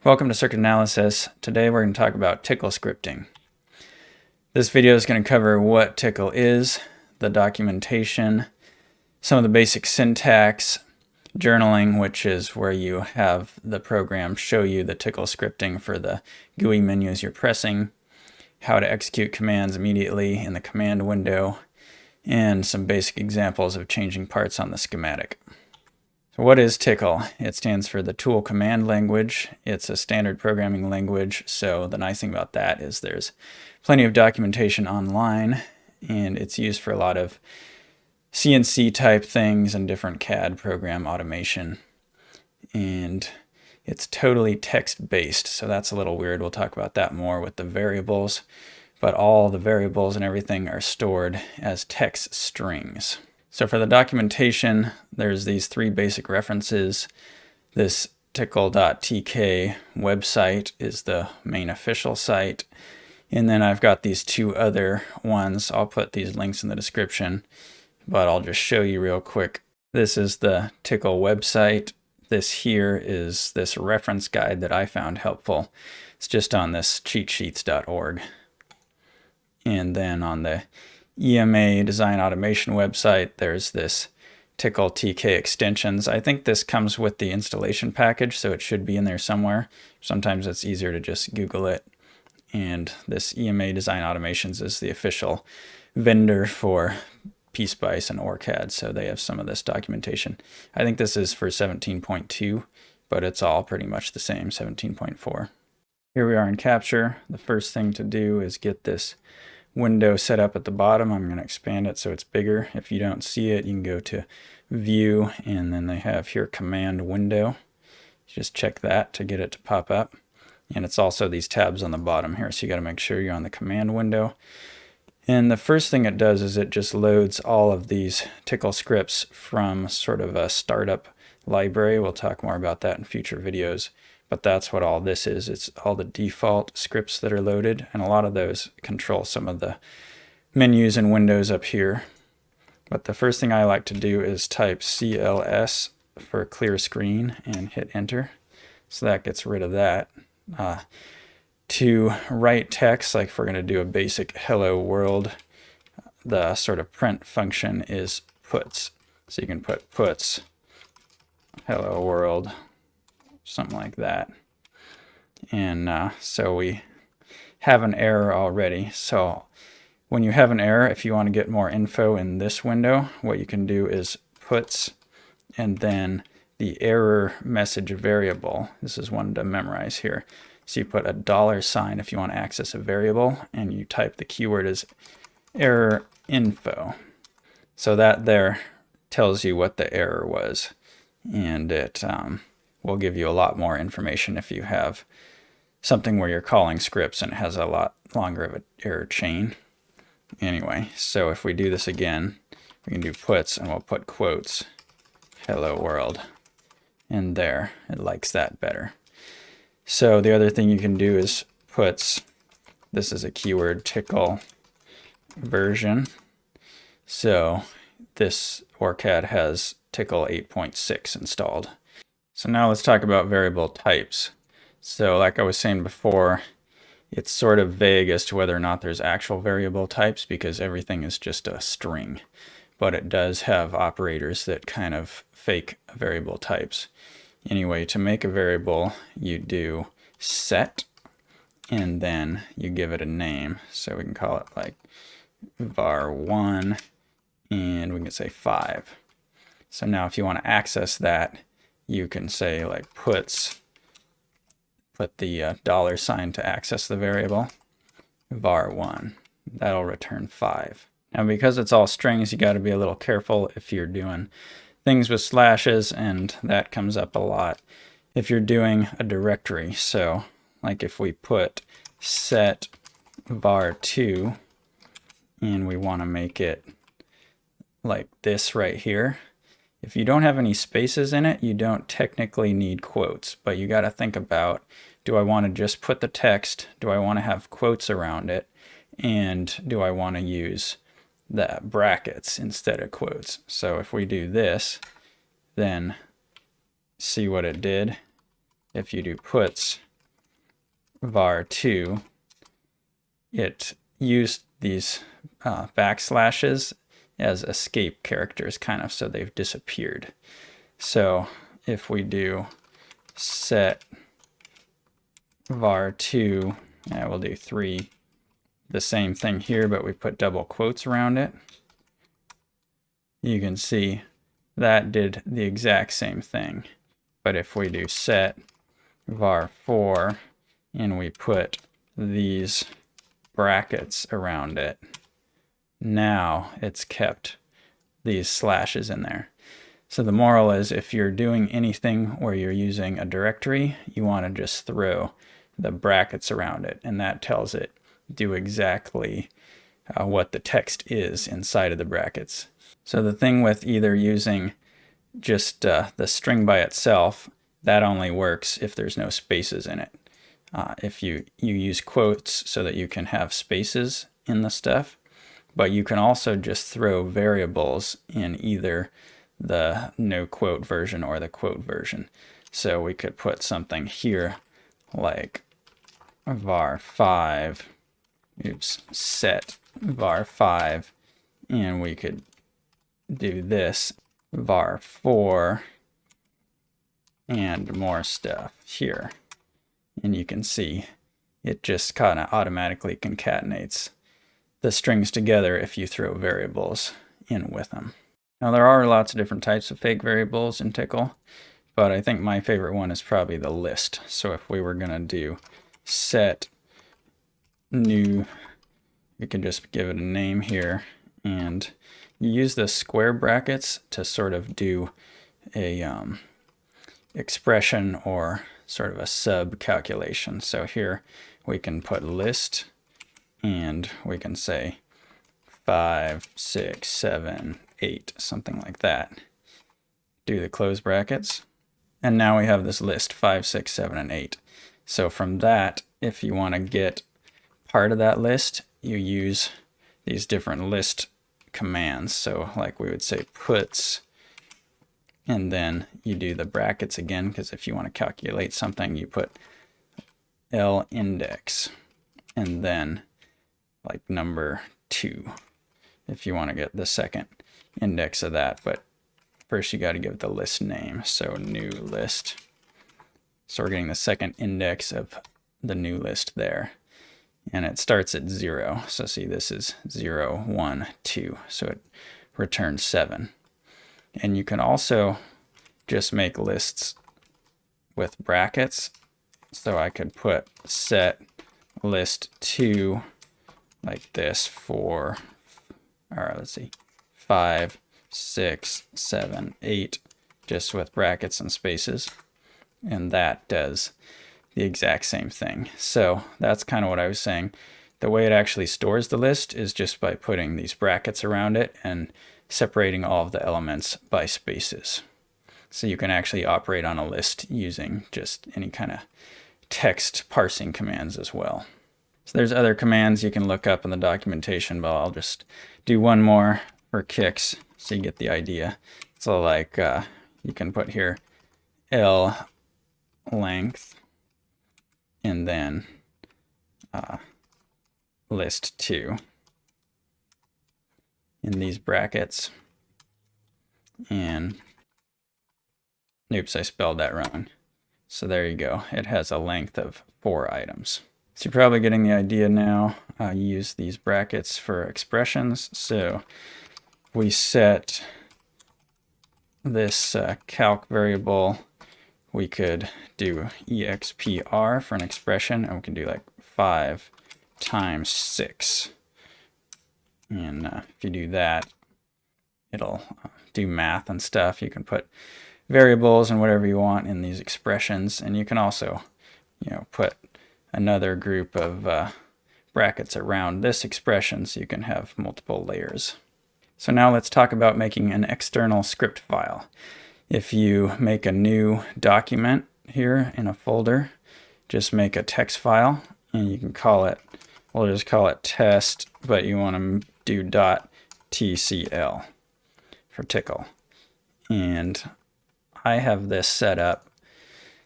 Welcome to Circuit Analysis. Today we're going to talk about Tickle scripting. This video is going to cover what Tickle is, the documentation, some of the basic syntax, journaling, which is where you have the program show you the Tickle scripting for the GUI menus you're pressing, how to execute commands immediately in the command window, and some basic examples of changing parts on the schematic. So what is Tickle? It stands for the Tool Command Language. It's a standard programming language, so the nice thing about that is there's plenty of documentation online, and it's used for a lot of CNC type things and different CAD program automation. And it's totally text-based, so that's a little weird. We'll talk about that more with the variables, but all the variables and everything are stored as text strings. So for the documentation, there's these three basic references. This tickle.tk website is the main official site. And then I've got these two other ones. I'll put these links in the description, but I'll just show you real quick. This is the Tickle website. This here is this reference guide that I found helpful. It's just on this cheatsheets.org. And then on the EMA Design Automation website, there's this Tickle TK extensions. I think this comes with the installation package, so it should be in there somewhere. Sometimes it's easier to just Google it. And this EMA Design Automations is the official vendor for PSPICE and OrCAD, so they have some of this documentation. I think this is for 17.2, but it's all pretty much the same, 17.4. Here we are in Capture. The first thing to do is get this window set up at the bottom. I'm going to expand it so it's bigger. If you don't see it, you can go to View, and then they have here Command Window. Just check that to get it to pop up. And it's also these tabs on the bottom here, so you got to make sure you're on the command window. And the first thing it does is it just loads all of these Tickle scripts from sort of a startup library. We'll talk more about that in future videos. But that's what all this is. It's all the default scripts that are loaded, and a lot of those control some of the menus and windows up here. But the first thing I like to do is type CLS for clear screen and hit enter. So that gets rid of that. To write text, like if we're going to do a basic hello world, the sort of print function is puts. So you can put puts hello world, something like that. And so we have an error already. So when you have an error, if you want to get more info in this window, what you can do is puts and then the error message variable. This is one to memorize here. So you put a $sign if you want to access a variable, and you type the keyword as error info. So that there tells you what the error was, and it will give you a lot more information if you have something where you're calling scripts and it has a lot longer of an error chain. Anyway, so if we do this again, we can do puts, and we'll put quotes hello world, and there, it likes that better. So the other thing you can do is puts, this is a keyword, Tickle version. So this OrCAD has Tickle 8.6 installed. So now let's talk about variable types. So like I was saying before, it's sort of vague as to whether or not there's actual variable types because everything is just a string. But it does have operators that kind of fake variable types. Anyway, to make a variable, you do set, and then you give it a name. So we can call it like var1, and we can say 5. So now if you want to access that, you can say like puts, put the $sign to access the variable, var1. That'll return 5. Now because it's all strings, you got to be a little careful if you're doing things with slashes, and that comes up a lot if you're doing a directory. So like if we put set var2 and we want to make it like this right here, if you don't have any spaces in it, you don't technically need quotes, but you got to think about, do I want to just put the text? Do I want to have quotes around it? And do I want to use the brackets instead of quotes? So if we do this, then see what it did. If you do puts var2, it used these backslashes as escape characters, kind of, so they've disappeared. So if we do set var2, we'll do 3, the same thing here, but we put double quotes around it, you can see that did the exact same thing. But if we do set var4 and we put these brackets around it, now it's kept these slashes in there. So the moral is, if you're doing anything where you're using a directory, you want to just throw the brackets around it, and that tells it do exactly what the text is inside of the brackets. So the thing with either using just the string by itself, that only works if there's no spaces in it. If you use quotes so that you can have spaces in the stuff, but you can also just throw variables in either the no quote version or the quote version. So we could put something here like var5, set var5, and we could do this var4 and more stuff here. And you can see it just kind of automatically concatenates the strings together if you throw variables in with them. Now there are lots of different types of fake variables in Tickle, but I think my favorite one is probably the list. So if we were going to do set new, we can just give it a name here, and you use the square brackets to sort of do a expression or sort of a sub calculation. So here we can put list, and we can say 5, 6, 7, 8, something like that. Do the close brackets, and now we have this list 5, 6, 7, and 8. So from that, if you want to get part of that list, you use these different list commands. So like we would say puts, and then you do the brackets again, because if you want to calculate something, you put L index, and then like number 2 if you want to get the second index of that. But first you got to give it the list name, so new list. So we're getting the second index of the new list there, and it starts at 0. So see, this is 0, 1, 2, so it returns 7. And you can also just make lists with brackets. So I could put set list 2 like this for, or let's see, 5, 6, 7, 8, just with brackets and spaces. And that does the exact same thing. So that's kind of what I was saying. The way it actually stores the list is just by putting these brackets around it and separating all of the elements by spaces. So you can actually operate on a list using just any kind of text parsing commands as well. So there's other commands you can look up in the documentation, but I'll just do one more for kicks so you get the idea. So like you can put here L length and then list 2 in these brackets, and oops, I spelled that wrong. So there you go. It has a length of 4 items. So you're probably getting the idea now. You use these brackets for expressions. So we set this calc variable. We could do expr for an expression, and we can do like 5 times 6. And if you do that, it'll do math and stuff. You can put variables and whatever you want in these expressions, and you can also, put another group of brackets around this expression so you can have multiple layers. So now let's talk about making an external script file. If you make a new document here in a folder, just make a text file, and you can call it, we'll just call it test, but you want to do .tcl for Tickle. And I have this set up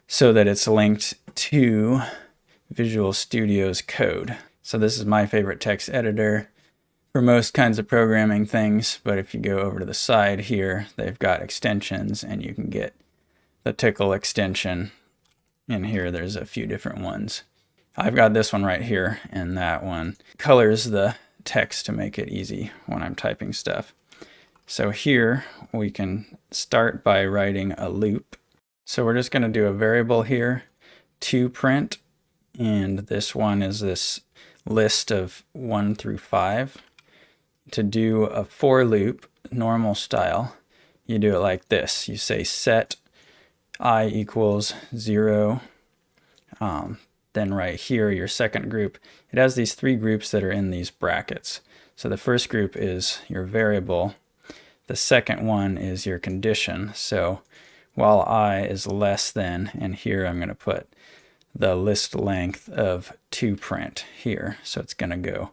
so that it's linked to Visual Studio's code. So this is my favorite text editor for most kinds of programming things, but if you go over to the side here, they've got extensions, and you can get the Tickle extension. In here there's a few different ones. I've got this one right here, and that one colors the text to make it easy when I'm typing stuff. So here we can start by writing a loop. So we're just going to do a variable here, to print, and this one is this list of 1 through 5. To do a for loop, normal style, you do it like this. You say set I equals 0. Then right here, your second group, it has these 3 groups that are in these brackets. So the first group is your variable. The second one is your condition. So while I is less than, and here I'm going to put the list length of to print here. So it's going to go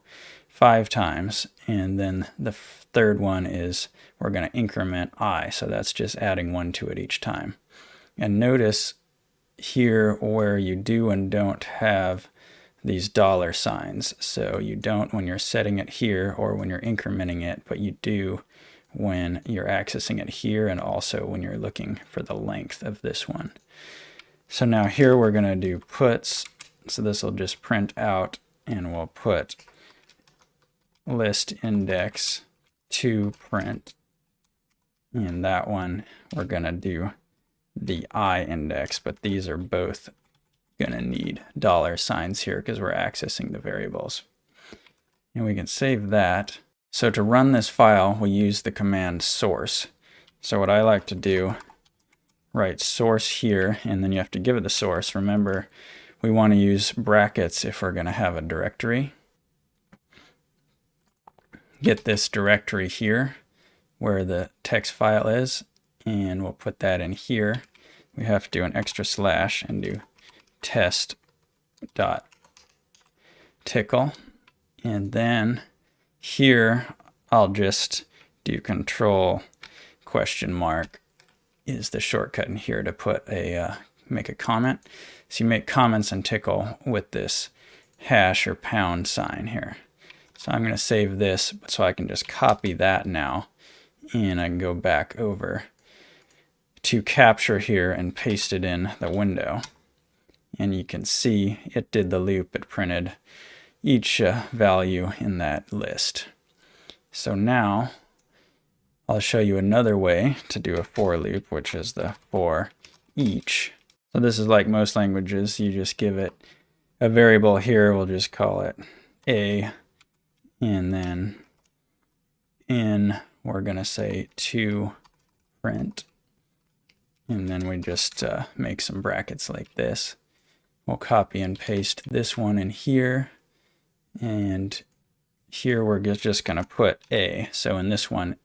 5 times. And then the third one is we're going to increment I. So that's just adding 1 to it each time. And notice here where you do and don't have these dollar signs. So you don't when you're setting it here or when you're incrementing it, but you do when you're accessing it here and also when you're looking for the length of this one. So now here we're going to do puts. So this will just print out, and we'll put list index to print. And that one we're going to do the I index, but these are both going to need dollar signs here because we're accessing the variables. And we can save that. So to run this file, we use the command source. So what I like to do, write source here, and then you have to give it the source. Remember, we want to use brackets if we're going to have a directory. Get this directory here where the text file is, and we'll put that in here. We have to do an extra slash and do test.tickle. And then here I'll just do control question mark is the shortcut in here to put a make a comment. So you make comments in Tickle with this hash or pound sign here. So I'm going to save this so I can just copy that now, and I can go back over to capture here and paste it in the window. And you can see it did the loop. It printed each value in that list. So now I'll show you another way to do a for loop, which is the for each. So this is like most languages. You just give it a variable here. We'll just call it A, and then in we're going to say to print, and then we just make some brackets like this. We'll copy and paste this one in here, and here we're just going to put A. So in this one,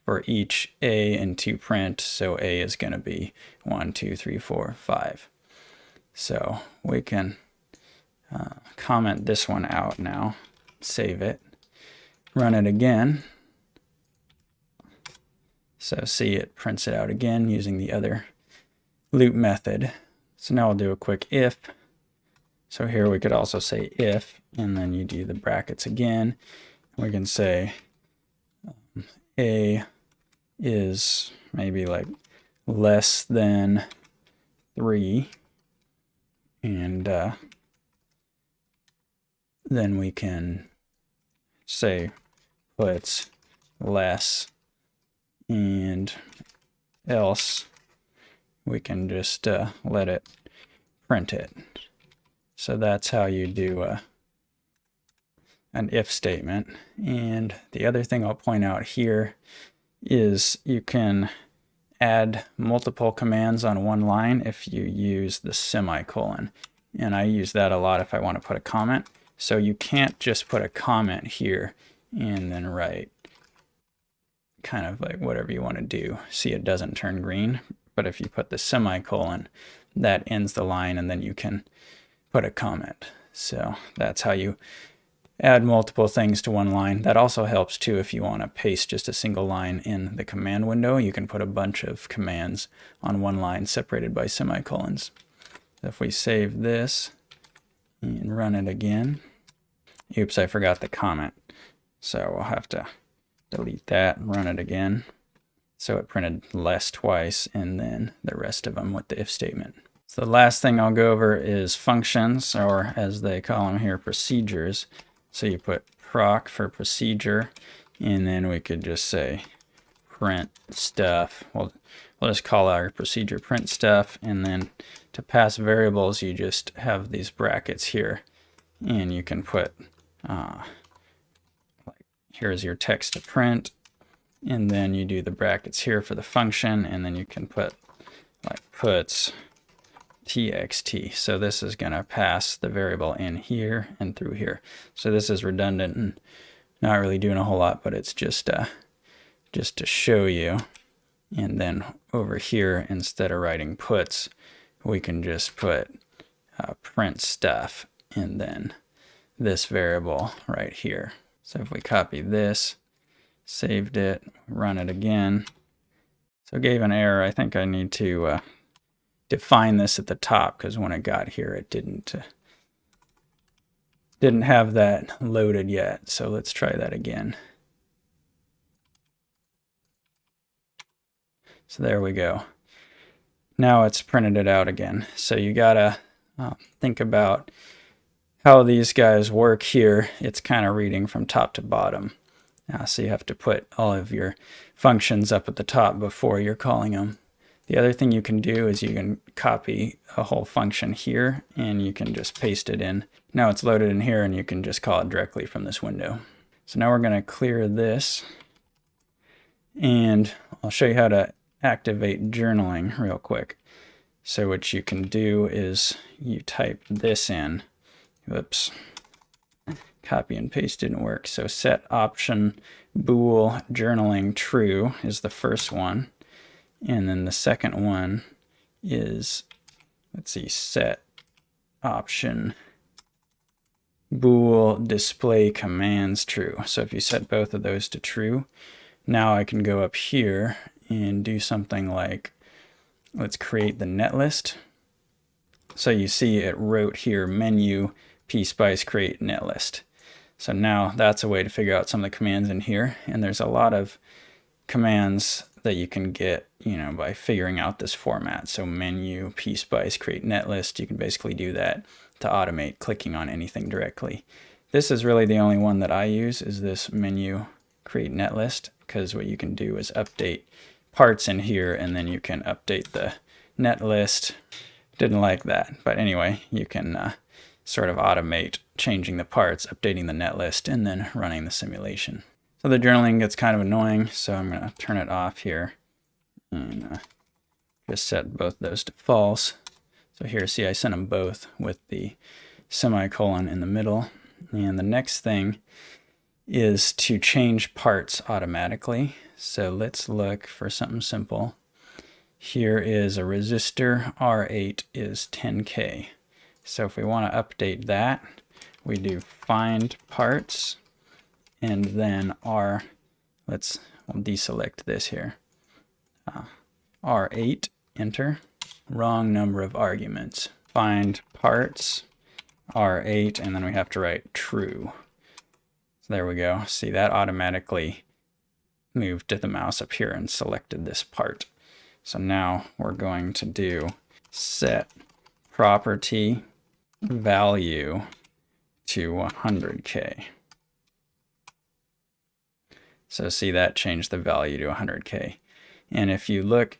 for each A and to print, so A is going to be 1, 2, 3, 4, 5. So we can comment this one out now, save it, run it again. So see, it prints it out again using the other loop method. So now I'll do a quick if. So here we could also say if, and then you do the brackets again. We can say A is maybe like less than 3, and then we can say puts less, and else we can just let it print it. So that's how you do an if statement. And the other thing I'll point out here is you can add multiple commands on one line if you use the semicolon. And I use that a lot if I want to put a comment. So you can't just put a comment here and then write kind of like whatever you want to do. See, it doesn't turn green, but if you put the semicolon, that ends the line, and then you can put a comment. So that's how you add multiple things to one line. That also helps too if you want to paste just a single line in the command window. You can put a bunch of commands on one line separated by semicolons. If we save this and run it again. Oops, I forgot the comment. So we'll have to delete that and run it again. So it printed less twice, and then the rest of them with the if statement. So the last thing I'll go over is functions, or as they call them here, procedures. So you put proc for procedure, and then we could just say print stuff. We'll just call our procedure print stuff, and then to pass variables, you just have these brackets here, and you can put like here's your text to print, and then you do the brackets here for the function, and then you can put like puts txt. So this is going to pass the variable in here and through here. So this is redundant and not really doing a whole lot, but it's just to show you. And then over here, instead of writing puts, we can just put print stuff and then this variable right here. So if we copy this, saved it, run it again. So it gave an error. I think I need to define this at the top, because when it got here, it didn't have that loaded yet. So let's try that again. So there we go. Now it's printed it out again. So you gotta think about how these guys work here. It's kind of reading from top to bottom. So you have to put all of your functions up at the top before you're calling them. The other thing you can do is you can copy a whole function here, and you can just paste it in. Now it's loaded in here, and you can just call it directly from this window. So now we're going to clear this, and I'll show you how to activate journaling real quick. So what you can do is you type this in. Whoops. Copy and paste didn't work. So set option bool journaling true is the first one. And then the second one is, let's see, set option bool display commands true. So if you set both of those to true, now I can go up here and do something like, let's create the net list. So you see it wrote here, menu, PSPICE create net list. So now that's a way to figure out some of the commands in here. And there's a lot of commands that you can get, by figuring out this format. So menu, PSPICE, create netlist, you can basically do that to automate clicking on anything directly. This is really the only one that I use, is this menu, create netlist, because what you can do is update parts in here, and then you can update the netlist. Didn't like that, but anyway, you can sort of automate changing the parts, updating the netlist, and then running the simulation. So the journaling gets kind of annoying, so I'm going to turn it off here and just set both those to false. So here, see, I sent them both with the semicolon in the middle. And the next thing is to change parts automatically. So let's look for something simple. Here is a resistor, R8 is 10K. So if we want to update that, we do find parts, and then we'll deselect this here. R8, enter. Wrong number of arguments. Find parts, R8, and then we have to write true. So there we go. See, that automatically moved to the mouse up here and selected this part. So now we're going to do set property value to 100K. So see, that changed the value to 100K. And if you look,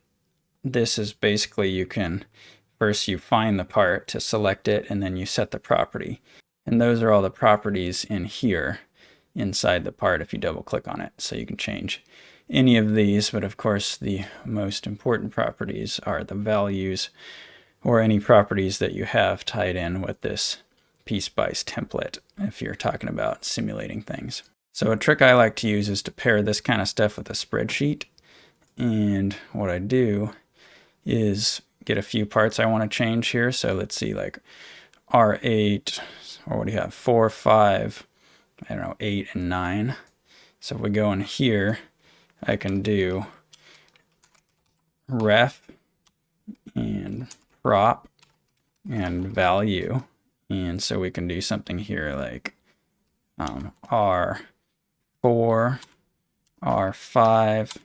this is basically, you find the part to select it, and then you set the property. And those are all the properties in here inside the part if you double click on it. So you can change any of these, but of course the most important properties are the values, or any properties that you have tied in with this PSPICE template if you're talking about simulating things. So a trick I like to use is to pair this kind of stuff with a spreadsheet. And what I do is get a few parts I want to change here. So let's see, like R8, or what do you have, 4, 5, 8, and 9. So if we go in here, I can do ref and prop and value, And so we can do something here like R4, R5,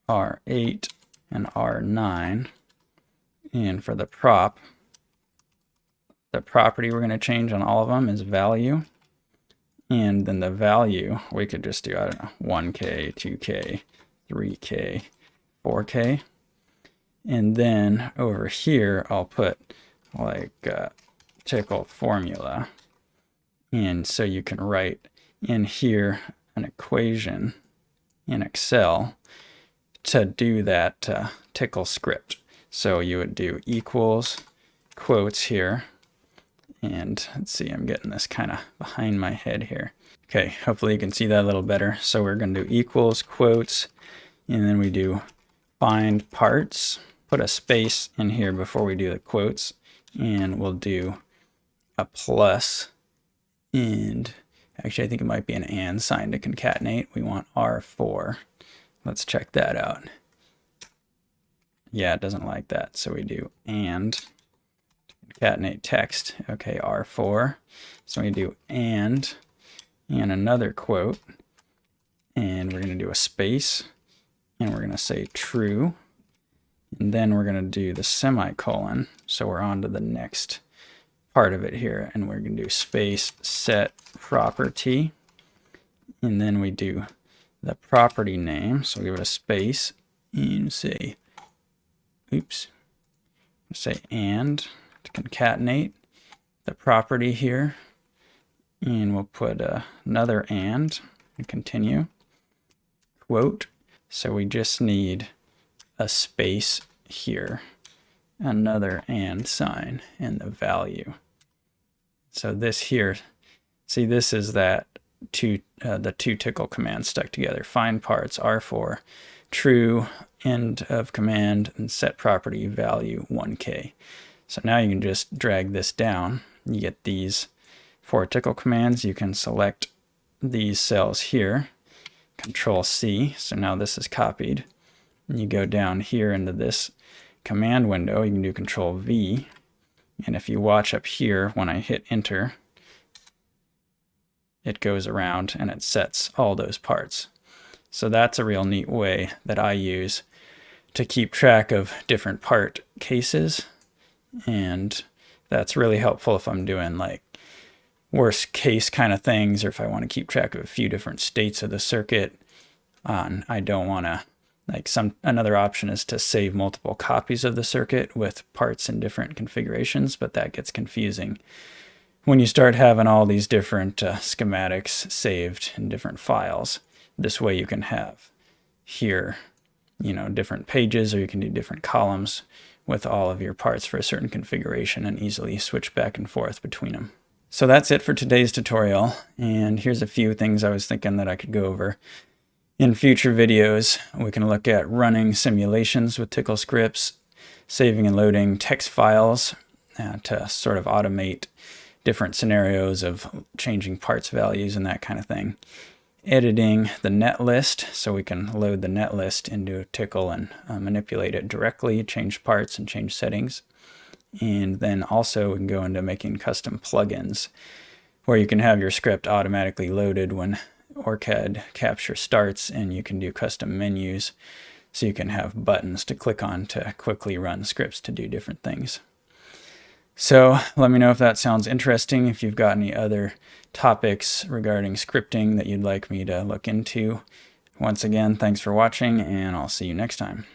R8, and R9. And for the prop, the property we're going to change on all of them is value. And then the value, we could just do, I don't know, 1K, 2K, 3K, 4K. And then over here, I'll put like tickle formula. And so you can write in here an equation in Excel to do that tickle script. So you would do equals, quotes here. And let's see, I'm getting this kind of behind my head here. Okay, hopefully you can see that a little better. So we're going to do equals, quotes, and then we do find parts. Put a space in here before we do the quotes, and we'll do a plus, and actually I think it might be an and sign to concatenate. We want R4. Let's check that out. Yeah, it doesn't like that, so we do and concatenate text. Okay, R4. So we do and another quote, and we're going to do a space, and we're going to say true, and then we're going to do the semicolon. So we're on to the next part of it here, and we're going to do space set property, and then we do the property name. So we give it a space and say, oops, say and to concatenate the property here, and we'll put another and continue quote. So we just need a space here, another and sign, and the value. So this here, see, this is that the two tickle commands stuck together. Find parts, R4, true, end of command, and set property value 1K. So now you can just drag this down. You get these 4 tickle commands. You can select these cells here, Control C. So now this is copied. And you go down here into this command window. You can do Control V. And if you watch up here, when I hit enter, it goes around and it sets all those parts. So that's a real neat way that I use to keep track of different part cases. And that's really helpful if I'm doing like worst case kind of things, or if I want to keep track of a few different states of the circuit. I don't want to, like, another option is to save multiple copies of the circuit with parts in different configurations, but that gets confusing when you start having all these different schematics saved in different files. This way you can have here, you know, different pages, or you can do different columns with all of your parts for a certain configuration and easily switch back and forth between them. So that's it for today's tutorial, and here's a few things I was thinking that I could go over. In future videos, we can look at running simulations with tickle scripts, saving and loading text files to sort of automate different scenarios of changing parts values and that kind of thing. Editing the net list, so we can load the net list into tickle and manipulate it directly, change parts and change settings. And then also we can go into making custom plugins, where you can have your script automatically loaded when OrCAD Capture starts, and you can do custom menus, so you can have buttons to click on to quickly run scripts to do different things. So let me know if that sounds interesting, if you've got any other topics regarding scripting that you'd like me to look into. Once again, thanks for watching, and I'll see you next time.